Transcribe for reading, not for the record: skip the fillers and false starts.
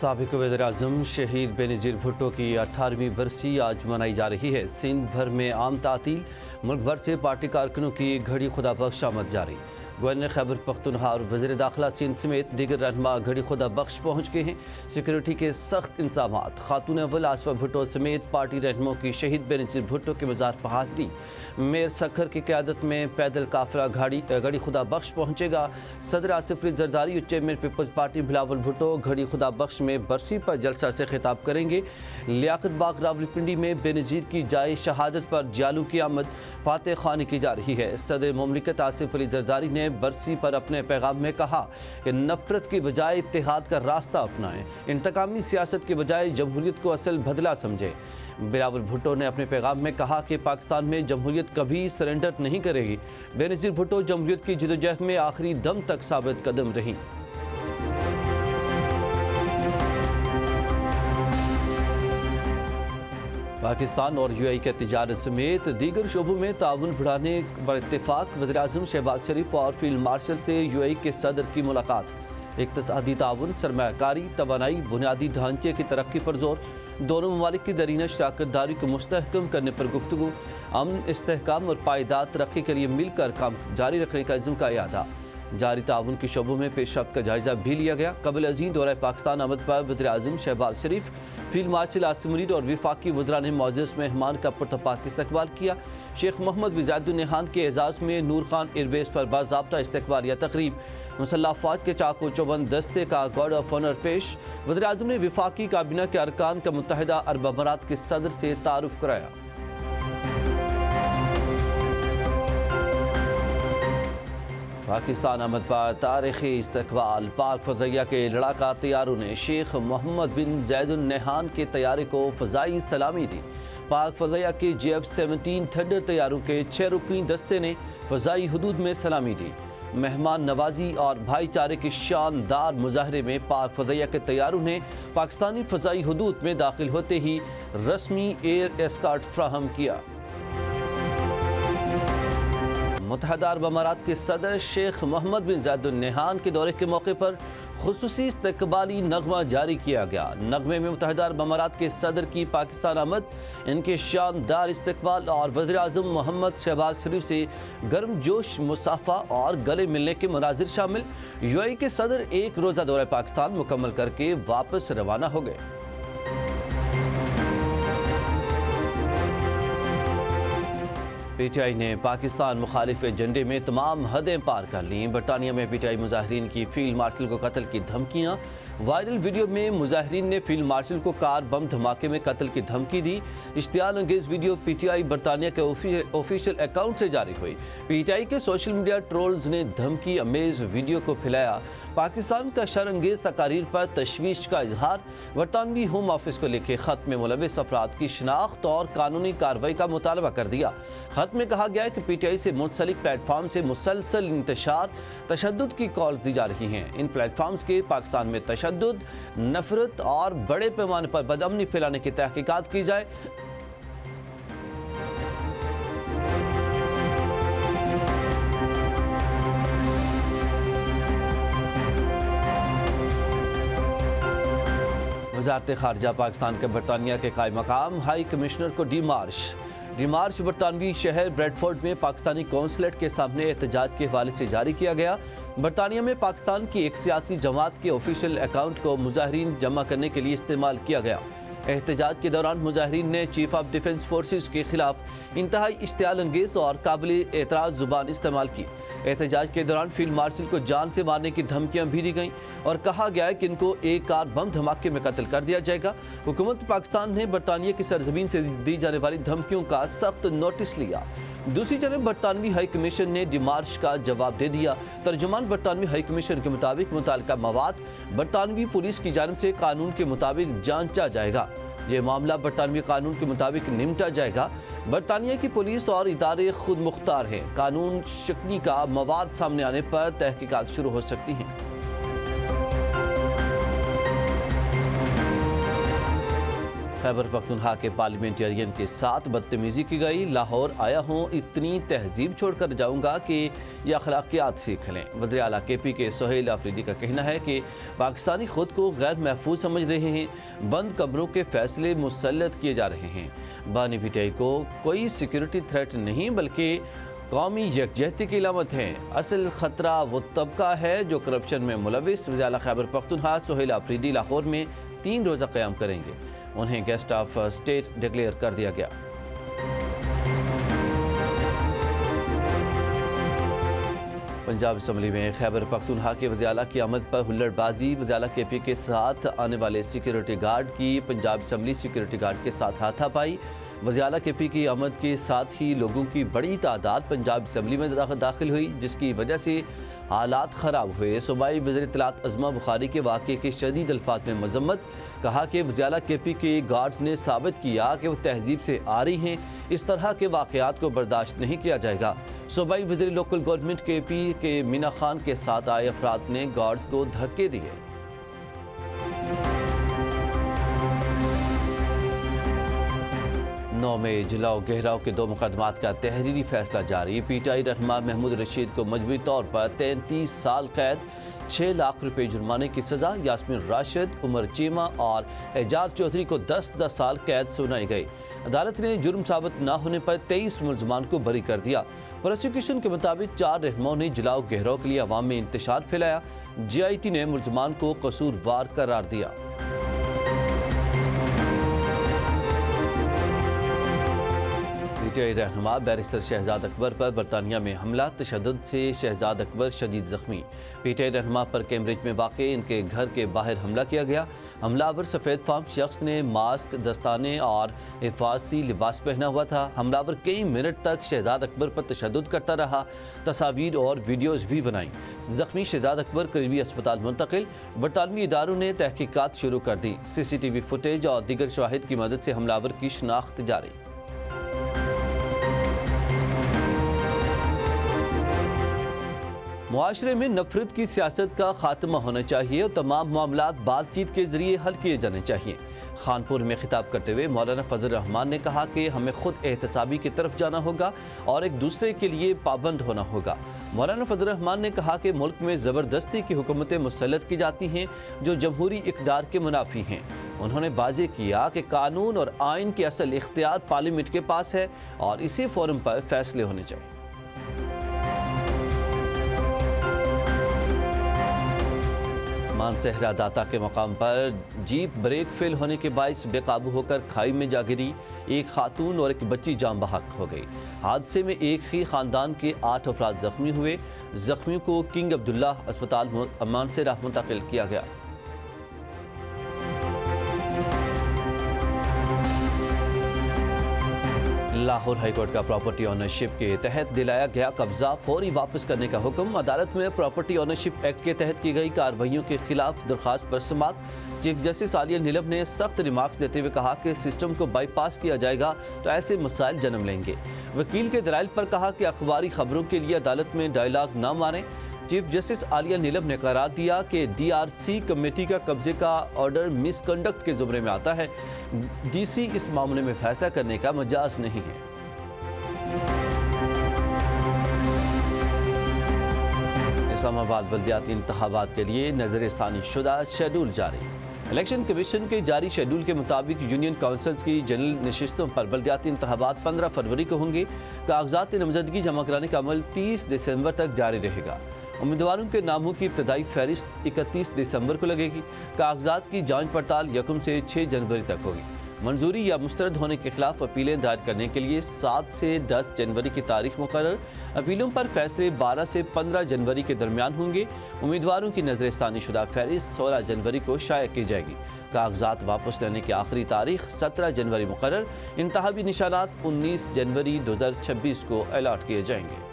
साबिक़ वज़ीर-ए-आज़म शहीद बेनज़ीर भुट्टो की 18वीं बरसी आज मनाई जा रही है। सिंध भर में आम तातील, मुल्क भर से पार्टी कारकुनों की घड़ी खुदा बख्श आमद जारी। गवर्नर खैबर पख्तूनख्वा और वज़ीर दाखिला सिंध समेत दीगर रहनुमा घड़ी खुदा बख्श पहुँच गए हैं। सिक्योरिटी के सख्त इंतज़ामात, खातून अव्वल आसफा भुट्टो समेत पार्टी रहनुमाओं की शहीद बेनज़ीर भुट्टो के मज़ार पर हाज़री। मेयर सखर की क़यादत में पैदल काफ़िला घड़ी खुदा बख्श पहुँचेगा। सदर आसिफ अली ज़रदारी और चेयरमैन पीपल्स पार्टी बिलावल भुट्टो घड़ी खुदा बख्श में बरसी पर जलसा से खिताब करेंगे। लियाकत बाग रावलपिंडी में बेनज़ीर की जाए शहादत पर जालू की आमद फातह ख़्वानी की जा रही है। सदर मुमलिकत आसिफ अली ज़रदारी ने बरसी पर अपने पैगाम में कहा कि नफरत की बजाय इत्तेहाद का रास्ता अपनाएं, इंतकामी सियासत के बजाय जमहूरियत को असल बदला समझें। बिलावल भुट्टो ने अपने पैगाम में कहा कि पाकिस्तान में जमहूरियत कभी सरेंडर नहीं करेगी। बेनज़ीर भुट्टो जमहूरियत की जदोजहद में आखिरी दम तक साबित कदम रहीं। पाकिस्तान और यूएई के तिजारत समेत दीगर शोबों में ताउन बढ़ाने पर इत्तेफाक। वज़ीर-ए-आज़म शहबाज शरीफ और फील्ड मार्शल से यूएई के सदर की मुलाकात। इक़्तिसादी ताउन, सरमायाकारी, तवानाई, बुनियादी ढांचे की तरक्की पर जोर। दोनों ममालिक की दरीना शराकत दारी को मुस्तहकम करने पर गुफ्तगू। अमन, इस्तेहकाम और पायदार तरक्की के लिए मिलकर काम जारी रखने का इज़्म का इरादा। जारी ताउन के शोबों में पेशरफ्त का जायजा भी लिया गया। कबल अज़ीं दौरा पाकिस्तान आमद पर वज़ीर-ए-आज़म शहबाज शरीफ, फील्ड मार्शल आसिम मुनीर और वफाकी वज़रा ने मुअज़्ज़ज़ मेहमान का पुरतपाक इस्तकबाल किया। शेख मोहम्मद बिन ज़ायद अल नहयान के एजाज़ में नूर खान एयरबेस पर बाज़ाब्ता इस्तकबालिया तकरीब। मुसल्लह अफ़वाज के चाको चौबंद दस्ते का गार्ड ऑफ ऑनर पेश। वज़ीर-ए-आज़म ने वफाकी काबीना के अरकान का मुत्तहिदा अरब अमारात के सदर से तारुफ कराया। पाकिस्तान आमद पर तारीख़ी इस्तकबाल। पाक फ़ज़ाइया के लड़ाका तैयारों ने शेख मोहम्मद बिन ज़ायद अल नहयान के तैयारे को फ़ज़ाई सलामी दी। पाक फ़ज़ाइया के JF-17 थंडर तैयारों के 6 रुकनी दस्ते ने फ़ज़ाई हदूद में सलामी दी। मेहमान नवाजी और भाईचारे के शानदार मुजाहरे में पाक फ़ज़ाइया के तैयारों ने पाकिस्तानी फ़ज़ाई हदूद में दाखिल होते ही रस्मी एयर एस्कॉर्ट फ्राहम किया। मुत्तहिदा अरब अमारात के सदर शेख मोहम्मद बिन ज़ायद अल नहयान के दौरे के मौके पर खुसूसी इस्तकबाली नगमा जारी किया गया। नगमे में मुत्तहिदा अरब अमारात के सदर की पाकिस्तान आमद, इनके शानदार इस्तकबाल और वज़ीर-ए-आज़म मोहम्मद शहबाज शरीफ से गर्म जोश मुसाफ़ा और गले मिलने के मनाजिर शामिल। यूएई के सदर एक रोज़ा दौरा पाकिस्तान मुकम्मल करके वापस रवाना हो गए। PTI ने पाकिस्तान मुखालिफ एजेंडे में तमाम हदें पार कर लीं। बरतानिया में PTI मुजाहिरीन की फील्ड मार्शल को कत्ल की धमकियाँ। वायरल वीडियो में मुजाहिरीन ने फील्ड मार्शल को कार बम धमाके में कत्ल की धमकी दी। इश्तियाल अंगेज वीडियो PTI बरतानिया के ऑफिशियल अकाउंट से जारी हुई। PTI के सोशल मीडिया ट्रोल्स ने धमकी अमेज वीडियो को फैलाया। पाकिस्तान का शर्मंगेज तकारीर पर तशवीश का इजहार। बरतानवी होम ऑफिस को लिखे खत में मुलविस अफराद की शिनाख्त और कानूनी कार्रवाई का मुतालबा कर दिया। खत में कहा गया है कि PTI से मुंसलिक प्लेटफार्म से मुसलसल इंतशार तशद्दुद की कॉल दी जा रही हैं। इन प्लेटफार्म्स के पाकिस्तान में तशद्दुद, नफरत और बड़े पैमाने पर बदअमनी फैलाने की तहकीकात की जाए। वज़ारत ख़ारिजा पाकिस्तान के बरतानिया के कायम मकाम हाई कमिश्नर को डिमार्च बरतानवी शहर ब्रेडफोर्ड में पाकिस्तानी कौंसलेट के सामने एहतजाज के हवाले से जारी किया गया। बरतानिया में पाकिस्तान की एक सियासी जमात के ऑफिशियल अकाउंट को मुजाहिरीन जमा करने के लिए इस्तेमाल किया गया। एहतजाज के दौरान मुजाहिरीन ने चीफ ऑफ डिफेंस फोर्सेस के खिलाफ इंतहाई इश्तियाल अंगेज और काबिल एतराज़ जुबान इस्तेमाल की। एहतजाज के दौरान फील्ड मार्शल को जान से मारने की धमकियां भी दी गईं और कहा गया है कि इनको एक कार बम धमाके में कत्ल कर दिया जाएगा। हुकूमत पाकिस्तान ने बरतानिया की सरजमीन से दी जाने वाली धमकियों का सख्त नोटिस लिया। दूसरी तरफ बरतानवी हाई कमीशन ने डिमार्च का जवाब दे दिया। तर्जुमान बरतानवी हाई कमीशन के मुताबिक मुताल्लिका मवाद बरतानवी पुलिस की जानिब से कानून के मुताबिक जांचा जाएगा। ये मामला बरतानवी कानून के मुताबिक निपटा जाएगा। बरतानिया की पुलिस और इदारे खुद मुख्तार हैं। कानून शिकनी का मवाद सामने आने पर तहकीकात शुरू हो सकती हैं। खैबर पख्तूनख्वा के पार्लियामेंटेरियन के साथ बदतमीजी की गई। लाहौर आया हूँ, इतनी तहजीब छोड़कर जाऊँगा कि ये अखलाकियात सीख लें। वज़ीर आला KP के सुहेल आफरीदी का कहना है कि पाकिस्तानी खुद को गैर महफूज समझ रहे हैं, बंद कमरों के फैसले मुसल्लत किए जा रहे हैं। बानी पीटीआई को कोई सिक्योरिटी थ्रेट नहीं बल्कि कौमी यकजहती की अलामत है। असल खतरा वो तबका है जो करप्शन में मुलविस। वज़ीर आला खैबर पख्तूनख्वा सुहेल आफरीदी लाहौर में 3 रोज़ा क़याम करेंगे। उन्हें गेस्ट ऑफ स्टेट डिक्लेयर कर दिया गया। पंजाब असम्बली में खैबर पख्तूनख्वा के वज़ीर आला की आमद पर हुल्लड़बाजी। वज़ीर आला KP के साथ आने वाले सिक्योरिटी गार्ड की पंजाब असम्बली सिक्योरिटी गार्ड के साथ हाथापाई। वज़ीर आला KP की आमद के साथ ही लोगों की बड़ी तादाद पंजाब असम्बली में दाखिल हुई, जिसकी वजह से हालात ख़राब हुए। सूबाई वज़ीर इत्तलात अज़मा बुखारी के वाक़े के शदीद अल्फाज में मज़म्मत। कहा कि वज़ीर आला KP के गार्ड्स ने साबित किया कि वो तहजीब से आ रही हैं। इस तरह के वाक़यात को बर्दाश्त नहीं किया जाएगा। सूबाई वज़ीर लोकल गवर्नमेंट KP के मीना खान के साथ आए अफराद ने गार्ड्स को धक्के दिए। 9 में जलाओ गहराव के 2 मुकदमात का तहरीरी फैसला जारी। PTI रहनुमा महमूद रशीद को मजबूरी तौर पर 33 साल कैद, 6 लाख रुपए जुर्माने की सज़ा। यास्मीन राशिद, उमर चीमा और एजाज चौधरी को 10-10 साल कैद सुनाई गई। अदालत ने जुर्म साबित न होने पर 23 मुलजमान को बरी कर दिया। प्रोसिक्यूशन के मुताबिक 4 रहनुमाओं ने जलाओ गहराव के लिए अवाम में इंतशार फैलाया। GIT ने मुलजमान को कसूरवार करार दिया। PTI रहनुमा बैरिस्टर शहजाद अकबर पर बरतानिया में हमला, तशद्दुद से शहजाद अकबर शदीद जख्मी। PTI रहनुमा पर कैम्ब्रिज में वाक़े इनके घर के बाहर हमला किया गया। हमलावर सफ़ेद फार्म शख्स ने मास्क, दस्ताने और हिफाजती लिबास पहना हुआ था। हमलावर कई मिनट तक शहजाद अकबर पर तशद्दुद करता रहा, तस्वीर और वीडियोज़ भी बनाई। जख्मी शहजाद अकबर करीबी अस्पताल मुंतकिल। बरतानवी इदारों ने तहकीकात शुरू कर दी। CCTV फुटेज और दीगर शवाहिद की मदद से हमलावर की शनाख्त जारी। मुआशरे में नफरत की सियासत का खात्मा होना चाहिए और तमाम मामलात बातचीत के जरिए हल किए जाने चाहिए। खानपुर में खिताब करते हुए मौलाना फजल रहमान ने कहा कि हमें खुद एहतसाबी की तरफ जाना होगा और एक दूसरे के लिए पाबंद होना होगा। मौलाना फजल रहमान ने कहा कि मुल्क में ज़बरदस्ती की हुकूमतें मुसल्लत की जाती हैं जो जमहूरी इक़दार के मुनाफी हैं। उन्होंने वाज़ेह किया कि कानून और आइन के असल इख्तियार पार्लियामेंट के पास है और इसी फोरम पर फैसले होने चाहिए। मानसहरा दाता के मकाम पर जीप ब्रेक फेल होने के बायस बेकाबू होकर खाई में जा गिरी। एक खातून और एक बच्ची जान बहक हो गई। हादसे में एक ही खानदान के 8 अफराद जख्मी हुए। जख्मियों को किंग अब्दुल्ला अस्पताल मानसहरा मुंतकिल किया गया। लाहौर हाईकोर्ट का प्रॉपर्टी ऑनरशिप के तहत दिलाया गया कब्जा फौरी वापस करने का हुक्म। अदालत में प्रॉपर्टी ऑनरशिप एक्ट के तहत की गई कार्रवाइयों के खिलाफ दरख्वास्त पर समाअत। चीफ जस्टिस आलिया नीलम ने सख्त रिमार्क्स देते हुए कहा कि सिस्टम को बाईपास किया जाएगा तो ऐसे मसाइल जन्म लेंगे। वकील के दलाइल पर कहा कि अखबारी खबरों के लिए अदालत में डायलॉग न मारें। चीफ जस्टिस आलिया नीलम ने करार दिया कि DRC कमेटी का कब्जे का ऑर्डर मिसकंडक्ट के जुमरे में आता है। DC इस मामले में फैसला करने का मजाज नहीं है। इस्लामाबाद बल्दियाती इंतखाबात के लिए नज़र-ए-सानी शुदा शेड्यूल जारी। इलेक्शन कमीशन के जारी शेड्यूल के मुताबिक यूनियन काउंसिल्स की जनरल नशिस्तों पर बल्दियाती इंतखाबात 15 फरवरी को होंगे। कागजात नामजदगी जमा कराने का अमल 30 दिसंबर तक जारी रहेगा। उम्मीदवारों के नामों की इब्तदाई फहरिस्त 31 दिसंबर को लगेगी। कागजात की जांच पड़ताल 1 से 6 जनवरी तक होगी। मंजूरी या मुस्तरद होने के खिलाफ अपीलें दायर करने के लिए 7 से 10 जनवरी की तारीख मुकर्रर। अपीलों पर फैसले 12 से 15 जनवरी के दरमियान होंगे। उम्मीदवारों की नज़र-ए-सानी शुदा फहरिस्त 16 जनवरी को शाया की जाएगी। कागजात वापस लेने की आखिरी तारीख 17 जनवरी मुकर्रर। इंतहाबी निशानात 19 जनवरी 2026 को अलॉट किए जाएंगे।